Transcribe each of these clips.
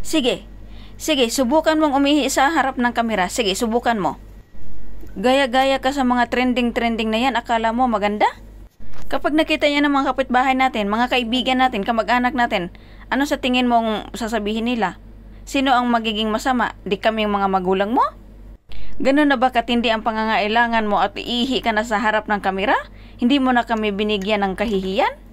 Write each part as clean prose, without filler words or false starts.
Sige, sige, subukan mong umihi sa harap ng kamera. Sige, subukan mo. Gaya-gaya ka sa mga trending-trending na yan, akala mo maganda? Kapag nakita niya ng mga kapitbahay natin, mga kaibigan natin, kamag-anak natin, ano sa tingin mong sasabihin nila? Sino ang magiging masama? Di kami mga magulang mo? Ganun na ba katindi ang pangangailangan mo at iihi ka na sa harap ng kamera? Hindi mo na kami binigyan ng kahihiyan?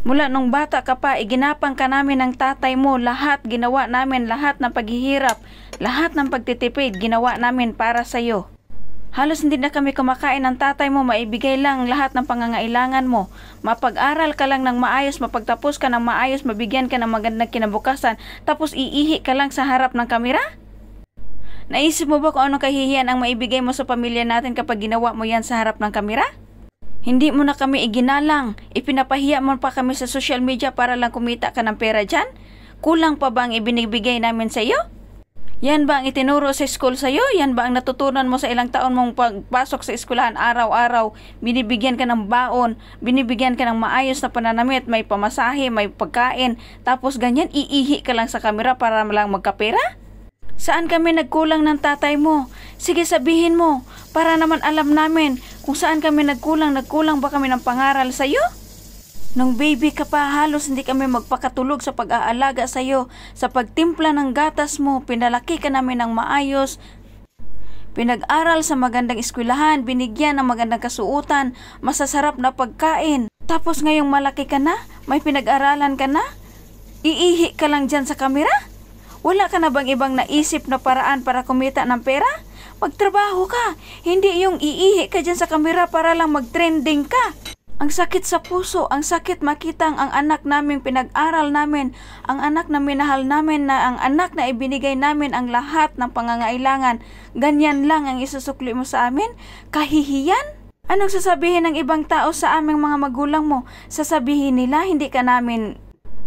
Mula nung bata ka pa, iginapang ka namin ng tatay mo, lahat ginawa namin, lahat ng paghihirap, lahat ng pagtitipid, ginawa namin para sa'yo. Halos hindi na kami kumakain ng tatay mo, maibigay lang lahat ng pangangailangan mo. Mapag-aral ka lang ng maayos, mapagtapos ka ng maayos, mabigyan ka ng magandang kinabukasan, tapos iihi ka lang sa harap ng kamera? Naisip mo ba kung anong kahihiyan ang maibigay mo sa pamilya natin kapag ginawa mo yan sa harap ng kamera? Hindi mo na kami iginalang, ipinapahiya mo pa kami sa social media para lang kumita ka ng pera dyan? Kulang pa ba ang ibinibigay namin sa iyo? Yan ba ang itinuro sa school sa iyo? Yan ba ang natutunan mo sa ilang taon mong pagpasok sa eskwelahan araw-araw? Binibigyan ka ng baon, binibigyan ka ng maayos na pananamit, may pamasahe, may pagkain, tapos ganyan iihi ka lang sa kamera para lang magkapera? Saan kami nagkulang ng tatay mo? Sige, sabihin mo, para naman alam namin kung saan kami nagkulang ba kami ng pangaral sa iyo? Nung baby ka pa, halos hindi kami magpakatulog sa pag-aalaga sa iyo. Sa pagtimpla ng gatas mo, pinalaki ka namin ng maayos. Pinag-aral sa magandang eskwelahan, binigyan ng magandang kasuotan, masasarap na pagkain. Tapos ngayong malaki ka na, may pinag-aralan ka na? Iihi ka lang dyan sa kamera? Wala ka na bang ibang naisip na paraan para kumita ng pera? Magtrabaho ka, hindi yung iihi ka dyan sa kamera para lang mag-trending ka. Ang sakit sa puso, ang sakit makita ang anak naming pinag-aral namin, ang anak na minahal namin, na ang anak na ibinigay namin ang lahat ng pangangailangan. Ganyan lang ang isusukli mo sa amin? Kahihiyan? Anong sasabihin ng ibang tao sa aming mga magulang mo? Sasabihin nila hindi ka namin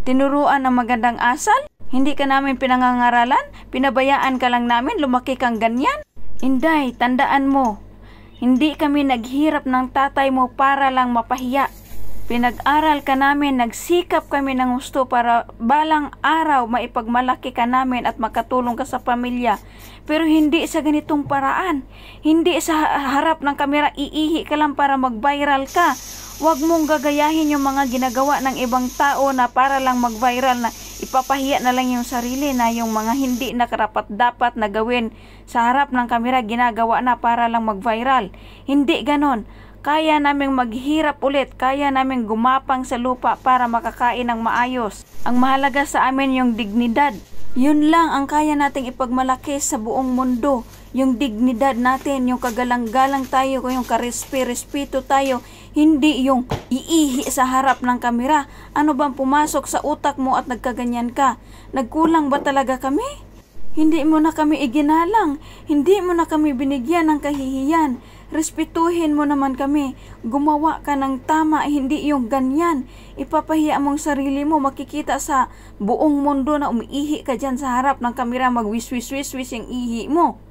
tinuruan ng magandang asal? Hindi ka namin pinangangaralan? Pinabayaan ka lang namin? Lumaki kang ganyan? Inday, tandaan mo, hindi kami naghirap ng tatay mo para lang mapahiya. Pinag-aral ka namin, nagsikap kami ng gusto para balang araw maipagmalaki ka namin at makatulong ka sa pamilya. Pero hindi sa ganitong paraan. Hindi sa harap ng kamera iihi ka lang para mag-viral ka. Huwag mong gagayahin yung mga ginagawa ng ibang tao na para lang mag-viral, na ipapahiya na lang yung sarili, na yung mga hindi na karapat-dapat na gawin sa harap ng kamera ginagawa na para lang mag-viral. Hindi ganon. Kaya naming maghirap ulit, kaya naming gumapang sa lupa para makakain ng maayos. Ang mahalaga sa amin yung dignidad. Yun lang ang kaya nating ipagmalaki sa buong mundo. Yung dignidad natin, yung kagalang-galang tayo, yung karespeto tayo. Hindi yung iihi sa harap ng kamera. Ano bang pumasok sa utak mo at nagkaganyan ka? Nagkulang ba talaga kami? Hindi mo na kami iginalang. Hindi mo na kami binigyan ng kahihiyan. Respetuhin mo naman kami. Gumawa ka ng tama, hindi yung ganyan. Ipapahiya mong sarili mo, makikita sa buong mundo na umiihi ka dyan sa harap ng kamera, magwiswis-wiswis yung ihi mo.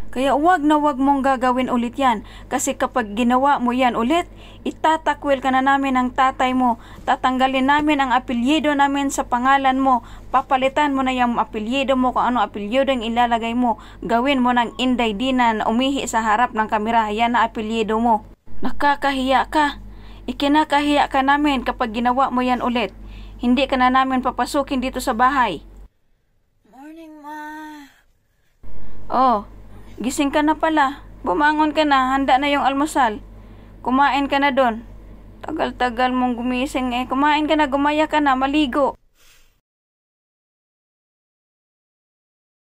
Kaya wag na wag mong gagawin ulit yan. Kasi kapag ginawa mo yan ulit, itatakwil ka na namin ng tatay mo. Tatanggalin namin ang apelyido namin sa pangalan mo. Papalitan mo na yung apelyido mo, kung ano apelyido ang ilalagay mo. Gawin mo ng Inday Dina na umihi sa harap ng kamera. Yan na apelyido mo. Nakakahiya ka. Ikinakahiya ka namin kapag ginawa mo yan ulit. Hindi ka na namin papasukin dito sa bahay. Morning, Ma. Oh, gising ka na pala. Bumangon ka na. Handa na yung almusal. Kumain ka na doon. Tagal-tagal mong gumising eh. Kumain ka na, gumaya ka na, maligo.